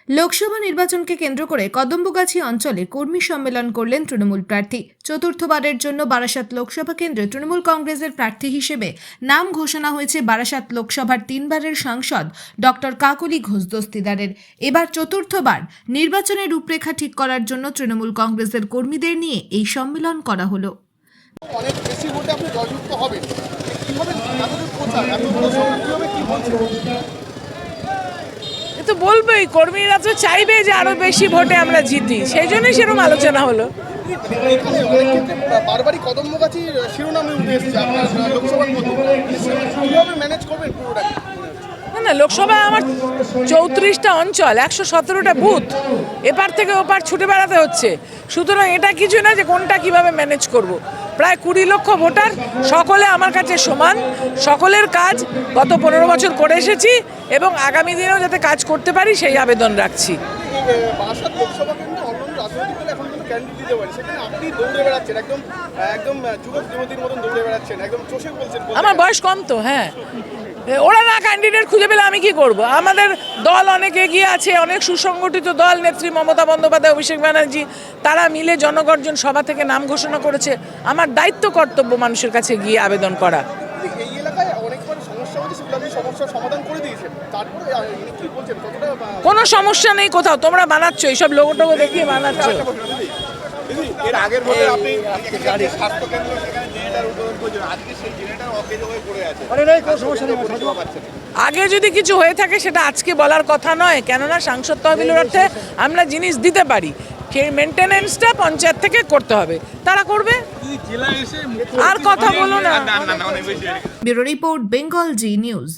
লোকসভা নির্বাচনকে কেন্দ্র করে কদম্বগাছি অঞ্চলে কর্মী সম্মেলন করলেন তৃণমূল প্রার্থী। চতুর্থবারের জন্য বারাসাত লোকসভা কেন্দ্রে তৃণমূল কংগ্রেসের প্রার্থী হিসেবে নাম ঘোষণা হয়েছে বারাসাত লোকসভার 3বারের সাংসদ ডক্টর কাকলি ঘোষ দস্তিদারের। এবার চতুর্থবার নির্বাচনের রূপরেখা ঠিক করার জন্য তৃণমূল কংগ্রেসের কর্মীদের নিয়ে এই সম্মেলন করা হলো। অনেক বেশি ভোটে আপনি জয়যুক্ত হবেন, কিভাবে এতদূর পৌঁছান, এত বড় সংখ্যা কিভাবে কি বলছেন? তো বলবোই, কর্মীরা তো চাইবে যে আরো বেশি ভোটে আমরা জিতি, সেই জন্যই সেরকম আলোচনা হলো। এখানে অনেক ক্ষেত্রে বারবারই কদম্বগাছির শিরোনামে উঠে এসেছে আপনার লোকসভার মধ্যে, কিভাবে ম্যানেজ করবেন পুরোটা? না, লোকসভায় আমার 34টা অঞ্চল, 117টা বুথ, এপার থেকে ওপার ছুটে বেড়াতে হচ্ছে। সুতরাং এটা কিছু না যে কোনটা কিভাবে ম্যানেজ করব। প্রায় 20 লক্ষ ভোটার, সকলে আমার কাছে সমান, সকলের কাজ গত 15 বছর করে এসেছি এবং আগামী দিনেও যাতে কাজ করতে পারি সেই আবেদন রাখছি। বারাসাত লোকসভা কিন্তু অন্যান্য রাজনৈতিক দল এখন কিন্তু ক্যান্ডিডেট দিতে পারে, সেখানে আপনি দৌড়ে বেড়াচ্ছেন, একদম একদম যুবক যুবতীর মতন দৌড়ে বেড়াচ্ছেন, একদম চষে বলছেন। আমার বয়স কম তো, হ্যাঁ, ওরা না ক্যান্ডিডেট খুঁজে পেলে আমি কি করব? আমাদের দল অনেক এগিয়ে আছে, অনেক সুসংগঠিত দল, নেত্রী মমতা বন্দ্যোপাধ্যায়, অভিষেক ব্যানার্জি, তারা মিলে জনগর্জন সভা থেকে নাম ঘোষণা করেছে। আমার দায়িত্ব কর্তব্য মানুষের কাছে গিয়ে আবেদন করা। এই এলাকায় অনেকবার সমস্যা হচ্ছে, সেগুলো আপনি সমস্যার সমাধান করে দিয়েছেন, তারপরে কি বলছেন কতটা? কোনো সমস্যা নেই কোথাও, তোমরা বানাচ্ছ এইসব লোগো টোগো দেখিয়ে বানাচ্ছ। এর আগের ভোটে আপনি স্বাস্থ্য কেন্দ্র সেখানে জেনারেটর উদ্বোধন করেছেন, আজকে সেই জেনারেটর অকেজ হয়ে পড়ে আছে। আগে যদি কিছু হয়ে থাকে সেটা আজকে বলার কথা নয়, কেননা সাংসদ তহবিলের অর্থে আমরা জিনিস দিতে পারি, সেই মেনটেনেন্সটা পঞ্চায়েত থেকে করতে হবে, তারা করবে। আর কথা বলো না। ব্যুরো রিপোর্ট, বেঙ্গল জি নিউজ।